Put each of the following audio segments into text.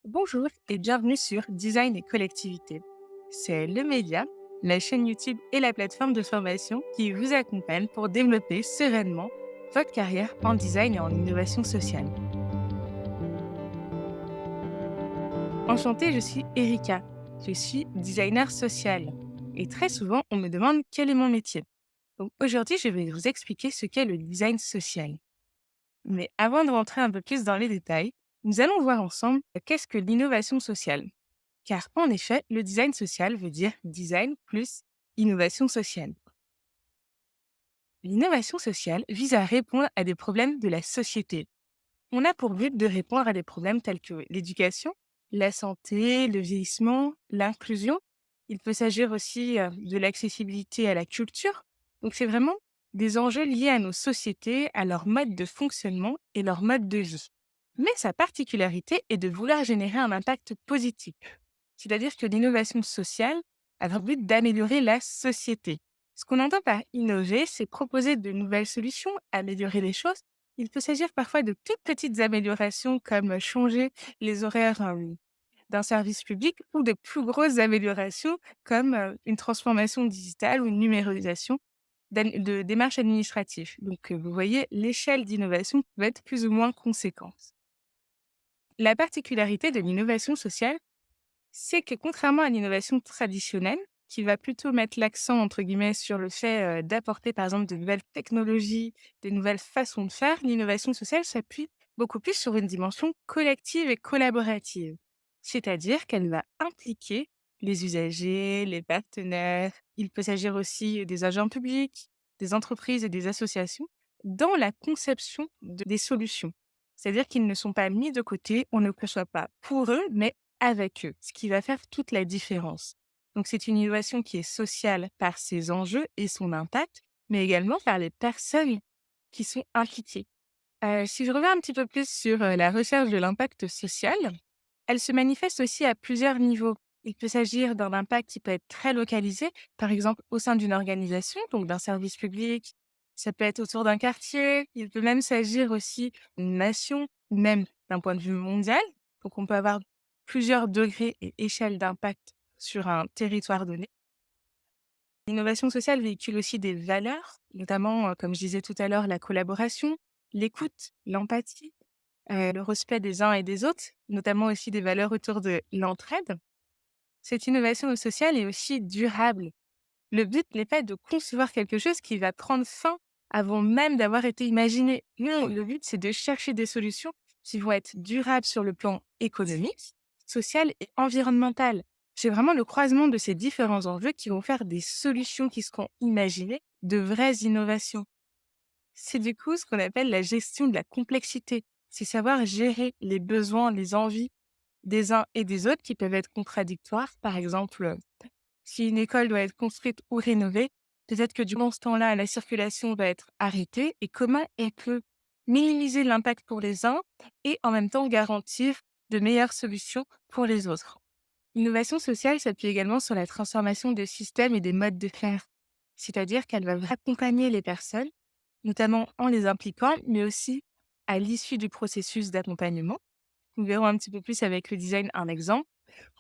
Bonjour et bienvenue sur Design et collectivité. C'est le média, la chaîne YouTube et la plateforme de formation qui vous accompagnent pour développer sereinement votre carrière en design et en innovation sociale. Enchantée, je suis Erika. Je suis designer social. Et très souvent, on me demande quel est mon métier. Donc aujourd'hui, je vais vous expliquer ce qu'est le design social. Mais avant de rentrer un peu plus dans les détails, nous allons voir ensemble qu'est-ce que l'innovation sociale. Car en effet, le design social veut dire design plus innovation sociale. L'innovation sociale vise à répondre à des problèmes de la société. On a pour but de répondre à des problèmes tels que l'éducation, la santé, le vieillissement, l'inclusion. Il peut s'agir aussi de l'accessibilité à la culture. Donc c'est vraiment des enjeux liés à nos sociétés, à leur mode de fonctionnement et leur mode de vie. Mais sa particularité est de vouloir générer un impact positif. C'est-à-dire que l'innovation sociale a pour but d'améliorer la société. Ce qu'on entend par innover, c'est proposer de nouvelles solutions, améliorer les choses. Il peut s'agir parfois de toutes petites améliorations comme changer les horaires d'un service public ou de plus grosses améliorations comme une transformation digitale ou une numérisation de démarches administratives. Donc, vous voyez, l'échelle d'innovation peut être plus ou moins conséquente. La particularité de l'innovation sociale, c'est que contrairement à l'innovation traditionnelle, qui va plutôt mettre l'accent, entre guillemets, sur le fait d'apporter, par exemple, de nouvelles technologies, des nouvelles façons de faire, l'innovation sociale s'appuie beaucoup plus sur une dimension collective et collaborative. C'est-à-dire qu'elle va impliquer les usagers, les partenaires. Il peut s'agir aussi des agents publics, des entreprises et des associations dans la conception des solutions. C'est-à-dire qu'ils ne sont pas mis de côté, on ne conçoit pas pour eux, mais avec eux, ce qui va faire toute la différence. Donc c'est une innovation qui est sociale par ses enjeux et son impact, mais également par les personnes qui sont impliquées. Si je reviens un petit peu plus sur la recherche de l'impact social, elle se manifeste aussi à plusieurs niveaux. Il peut s'agir d'un impact qui peut être très localisé, par exemple au sein d'une organisation, donc d'un service public. Ça peut être autour d'un quartier. Il peut même s'agir aussi d'une nation, ou même d'un point de vue mondial. Donc on peut avoir plusieurs degrés et échelles d'impact sur un territoire donné. L'innovation sociale véhicule aussi des valeurs, notamment, comme je disais tout à l'heure, la collaboration, l'écoute, l'empathie, le respect des uns et des autres, notamment aussi des valeurs autour de l'entraide. Cette innovation sociale est aussi durable. Le but n'est pas de concevoir quelque chose qui va prendre fin avant même d'avoir été imaginé. Non, le but, c'est de chercher des solutions qui vont être durables sur le plan économique, social et environnemental. C'est vraiment le croisement de ces différents enjeux qui vont faire des solutions qui seront imaginées, de vraies innovations. C'est du coup ce qu'on appelle la gestion de la complexité. C'est savoir gérer les besoins, les envies des uns et des autres qui peuvent être contradictoires. Par exemple, si une école doit être construite ou rénovée, peut-être que durant ce temps-là, la circulation va être arrêtée et comment elle peut minimiser l'impact pour les uns et en même temps garantir de meilleures solutions pour les autres. L'innovation sociale s'appuie également sur la transformation de systèmes et des modes de faire. C'est-à-dire qu'elle va accompagner les personnes, notamment en les impliquant, mais aussi à l'issue du processus d'accompagnement. Nous verrons un petit peu plus avec le design un exemple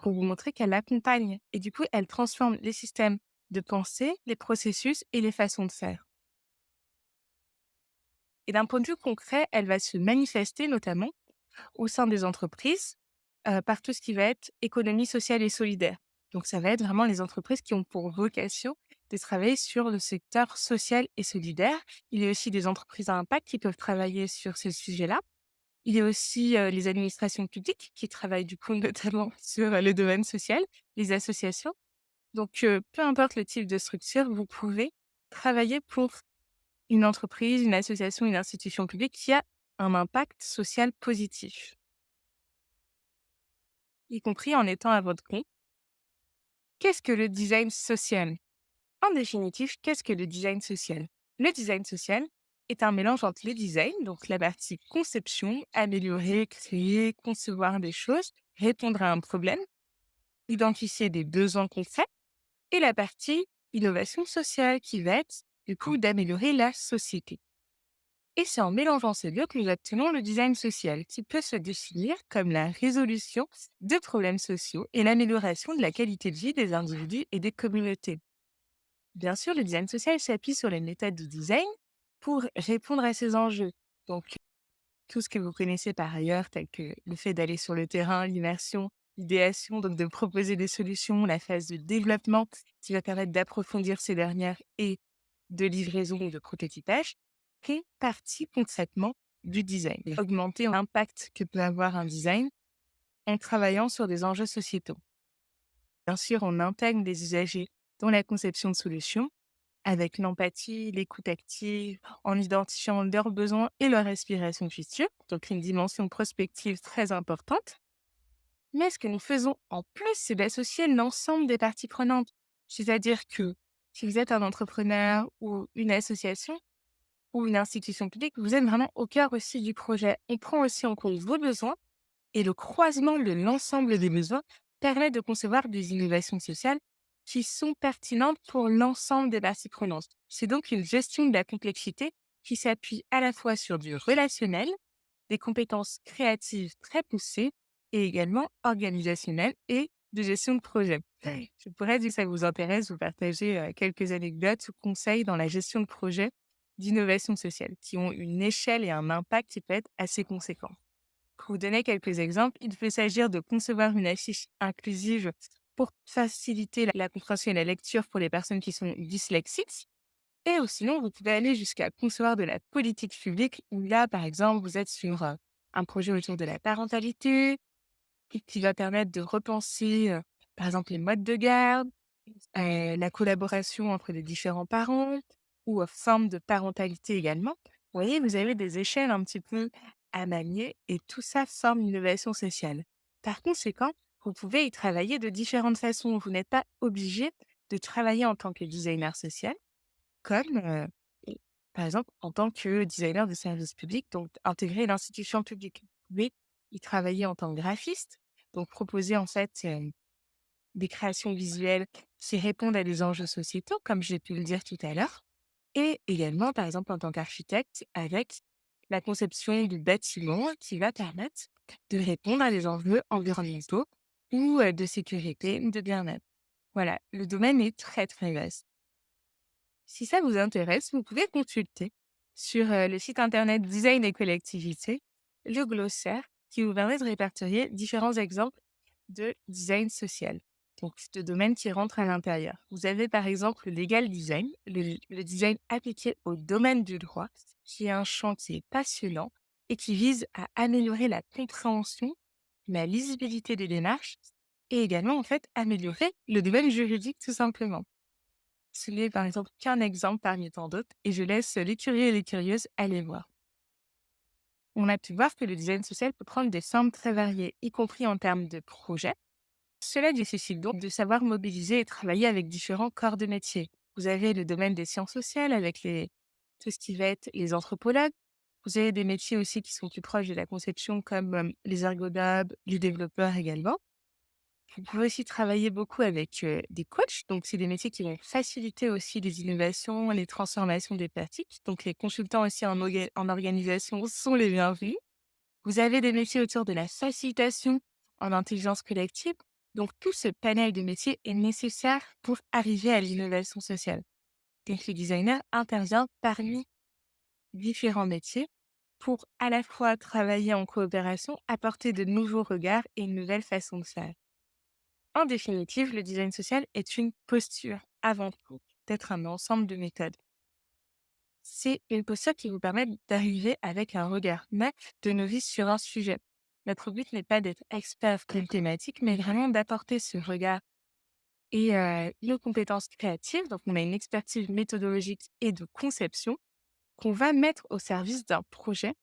pour vous montrer qu'elle accompagne et du coup, elle transforme les systèmes de pensée, les processus et les façons de faire. Et d'un point de vue concret, elle va se manifester notamment au sein des entreprises par tout ce qui va être économie sociale et solidaire. Donc, ça va être vraiment les entreprises qui ont pour vocation de travailler sur le secteur social et solidaire. Il y a aussi des entreprises à impact qui peuvent travailler sur ce sujet-là. Il y a aussi, les administrations publiques qui travaillent du coup notamment sur, le domaine social, les associations. Donc, peu importe le type de structure, vous pouvez travailler pour une entreprise, une association, une institution publique qui a un impact social positif, y compris en étant à votre compte. Qu'est-ce que le design social? En définitive, qu'est-ce que le design social? Le design social est un mélange entre le design, donc la partie conception, améliorer, créer, concevoir des choses, répondre à un problème, identifier des besoins concrets, et la partie innovation sociale qui va être, du coup, d'améliorer la société. Et c'est en mélangeant ces deux que nous obtenons le design social, qui peut se définir comme la résolution de problèmes sociaux et l'amélioration de la qualité de vie des individus et des communautés. Bien sûr, le design social s'appuie sur les méthodes de design pour répondre à ces enjeux. Donc, tout ce que vous connaissez par ailleurs, tel que le fait d'aller sur le terrain, l'immersion, l'idéation, donc de proposer des solutions, la phase de développement qui va permettre d'approfondir ces dernières et de livraison ou de prototypage, fait partie concrètement du design. Et augmenter l'impact que peut avoir un design en travaillant sur des enjeux sociétaux. Bien sûr, on intègre des usagers dans la conception de solutions avec l'empathie, l'écoute active, en identifiant leurs besoins et leurs aspirations futures, donc une dimension prospective très importante. Mais ce que nous faisons en plus, c'est d'associer l'ensemble des parties prenantes. C'est-à-dire que si vous êtes un entrepreneur ou une association ou une institution publique, vous êtes vraiment au cœur aussi du projet. On prend aussi en compte vos besoins et le croisement de l'ensemble des besoins permet de concevoir des innovations sociales qui sont pertinentes pour l'ensemble des parties prenantes. C'est donc une gestion de la complexité qui s'appuie à la fois sur du relationnel, des compétences créatives très poussées et également organisationnelles et de gestion de projet. Je pourrais, si ça vous intéresse, vous partager quelques anecdotes ou conseils dans la gestion de projets d'innovation sociale qui ont une échelle et un impact qui peut être assez conséquent. Pour vous donner quelques exemples, il peut s'agir de concevoir une affiche inclusive pour faciliter la compréhension et la lecture pour les personnes qui sont dyslexiques. Et ou sinon, vous pouvez aller jusqu'à concevoir de la politique publique où là, par exemple, vous êtes sur un projet autour de la parentalité et qui va permettre de repenser, par exemple, les modes de garde, la collaboration entre les différents parents ou forme de parentalité également. Vous voyez, vous avez des échelles un petit peu à manier et tout ça forme une innovation sociale. Par conséquent, vous pouvez y travailler de différentes façons. Vous n'êtes pas obligé de travailler en tant que designer social, comme par exemple en tant que designer de service public, donc intégrer l'institution publique. Vous pouvez y travailler en tant que graphiste, donc proposer en fait des créations visuelles qui répondent à des enjeux sociétaux, comme j'ai pu le dire tout à l'heure, et également, par exemple, en tant qu'architecte, avec la conception du bâtiment qui va permettre de répondre à des enjeux environnementaux ou de sécurité ou de bien-être. Voilà, le domaine est très, très vaste. Si ça vous intéresse, vous pouvez consulter sur le site internet Design et collectivité, le glossaire qui vous permet de répertorier différents exemples de design social, donc de domaines qui rentrent à l'intérieur. Vous avez par exemple le legal design, le design appliqué au domaine du droit, qui est un chantier passionnant et qui vise à améliorer la compréhension, la lisibilité des démarches et également en fait améliorer le domaine juridique tout simplement. Ce n'est par exemple qu'un exemple parmi tant d'autres et je laisse les curieux et les curieuses aller voir. On a pu voir que le design social peut prendre des formes très variées, y compris en termes de projets. Cela nécessite donc de savoir mobiliser et travailler avec différents corps de métier. Vous avez le domaine des sciences sociales avec tout ce qui va être les anthropologues. Vous avez des métiers aussi qui sont plus proches de la conception comme les ergonomes, les développeurs également. Vous pouvez aussi travailler beaucoup avec des coachs. Donc, c'est des métiers qui vont faciliter aussi les innovations, les transformations des pratiques. Donc, les consultants aussi en organisation sont les bienvenus. Vous avez des métiers autour de la facilitation en intelligence collective. Donc, tout ce panel de métiers est nécessaire pour arriver à l'innovation sociale. Donc, le designer intervient parmi différents métiers pour à la fois travailler en coopération, apporter de nouveaux regards et une nouvelle façon de faire. En définitive, le design social est une posture avant tout d'être un ensemble de méthodes. C'est une posture qui vous permet d'arriver avec un regard neuf de novice sur un sujet. Notre but n'est pas d'être expert d'une thématique, mais vraiment d'apporter ce regard et nos compétences créatives. Donc, on a une expertise méthodologique et de conception qu'on va mettre au service d'un projet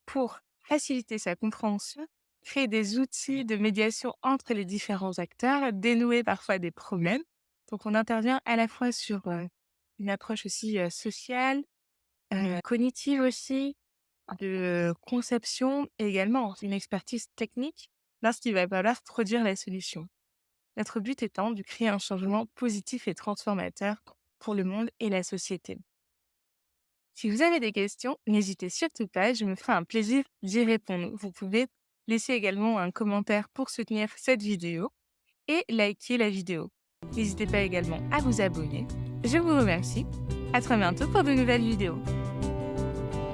pour faciliter sa compréhension, créer des outils de médiation entre les différents acteurs, dénouer parfois des problèmes. Donc, on intervient à la fois sur une approche aussi sociale, cognitive aussi, de conception et également une expertise technique lorsqu'il va falloir produire la solution. Notre but étant de créer un changement positif et transformateur pour le monde et la société. Si vous avez des questions, n'hésitez surtout pas, je me ferai un plaisir d'y répondre. Vous pouvez laisser également un commentaire pour soutenir cette vidéo et liker la vidéo. N'hésitez pas également à vous abonner. Je vous remercie. À très bientôt pour de nouvelles vidéos.